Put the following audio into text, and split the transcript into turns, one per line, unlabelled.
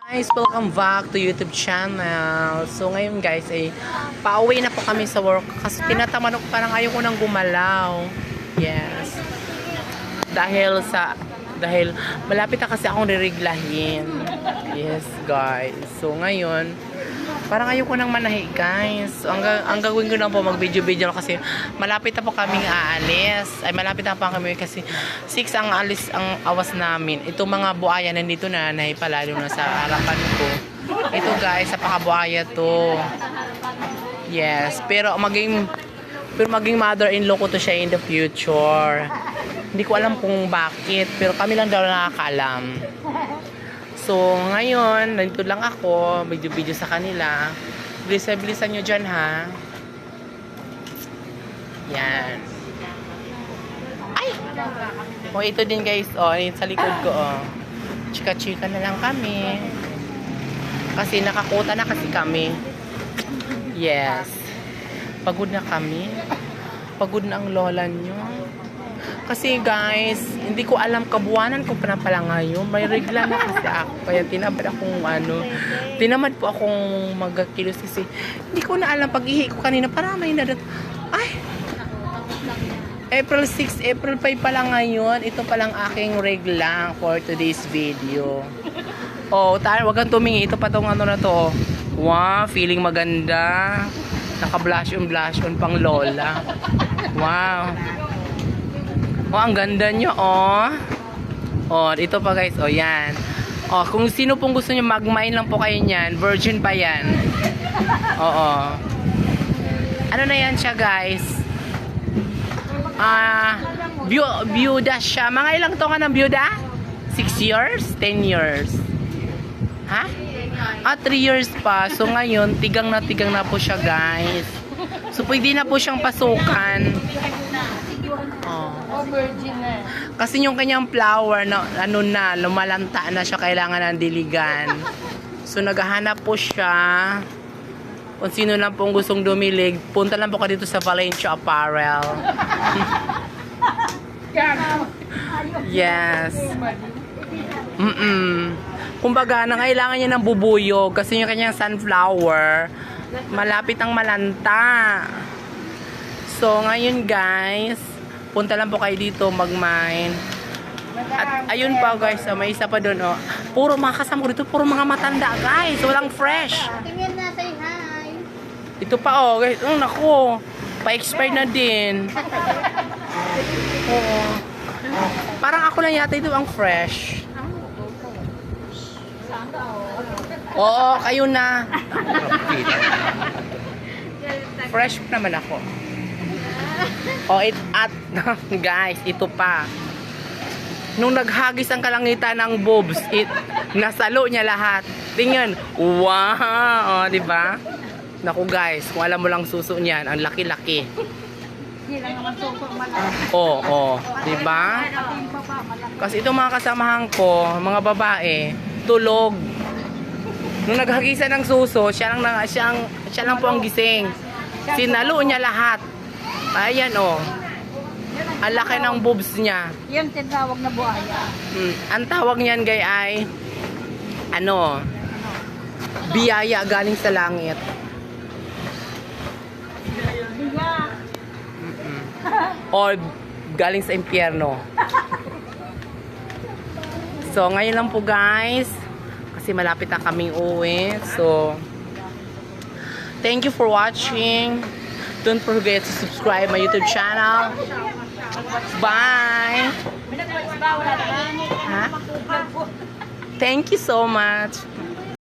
Guys, welcome back to YouTube channel. So ngayon guys ay pauwi na po kami sa work kasi tinatamad ko, parang ayoko nang gumalaw. Yes. Dahil malapit na kasi akong ririglahin. Yes guys. So ngayon parang ayoko nang manahi guys. So, ang gagawin ko na po mag-video kasi malapit na po kaming aalis. Ay malapit na po kami kasi 6 ang alis ang awas namin. Itong mga buaya nandito na naipalalo na sa harapan ko. Ito guys, sa pakabuaya to. Yes, pero maging mother-in-law ko to siya in the future. Hindi ko alam kung bakit, pero kami lang daw nakakaalam. So, ngayon, nandito lang ako, video-video sa kanila. Bilisan nyo dyan, ha? Yan. Ay! O, ito din, guys. O, sa likod ko, o. Chika-chika na lang kami. Kasi nakakuta na kasi kami. Yes. Pagod na kami. Pagod na ang lola nyo. Kasi guys, hindi ko alam, kabuwanan ko pa na pala ngayon. May regla na kasi ako. Kaya tinamad po akong magkilos kasi hindi ko na alam. Pag-ihi ko kanina, parang may nadat. Ay! April 6, April 5 pa lang ngayon. Ito pa lang aking regla for today's video. Oh, wag kang tumingi. Ito pa tong ano na to. Wow, feeling maganda. Naka-blush on pang lola. Wow. Oh, ang ganda nyo, oh. Oh, ito pa guys, oh, yan. Oh, kung sino pong gusto nyo mag-mine lang po kayo niyan, virgin pa yan. Oo. Ano na yan siya, guys? Byuda siya. Mga ilang taon ka ng byuda? 6 years? 10 years? Ha? 3 years pa. So, ngayon, tigang na po siya, guys. So, pwede na po siyang pasukan. Oh.
Virgin na.
Kasi yung kanyang flower na lumalanta na siya, kailangan ng diligan. So naghahanap po siya. Kung sino lang pong gustong dumilig, punta lang po ka dito sa Valencia Apparel. Yes. Kumbaga, nangailangan niya ng bubuyog kasi yung kanyang sunflower malapit ang malanta. So ngayon guys, punta lang po kayo dito mag-mine. At ayun pa guys, may isa pa doon, oh. Puro mga kasama ko dito, puro mga matanda guys. Walang fresh.
Tingin na, say hi.
Ito pa, oh guys. Oh, naku. Pa-expire na din. Oo. Parang ako lang yata ito ang fresh. Oo, kayo na. Fresh naman ako. Oh, guys, ito pa. Nung naghagis ang kalangitan ng boobs, nasalo niya lahat. Tingnan. Wow! Oh, di ba? Naku guys, kung alam mo lang suso niyan, ang laki-laki. Oh, di ba? Kasi itong mga kasamahan ko, mga babae, tulog. Nung naghagisan ng suso, siya lang po ang gising. Sinalo niya lahat. Ayan, oh. Ang laki ng boobs niya.
Yan, tinawag na buhaya.
Ang tawag niyan, gay, ay biyaya galing sa langit. Or galing sa impyerno. So, ngayon lang po, guys. Kasi malapit na kaming uwi. So, thank you for watching. Don't forget to subscribe my YouTube channel. Bye! Huh? Thank you so much.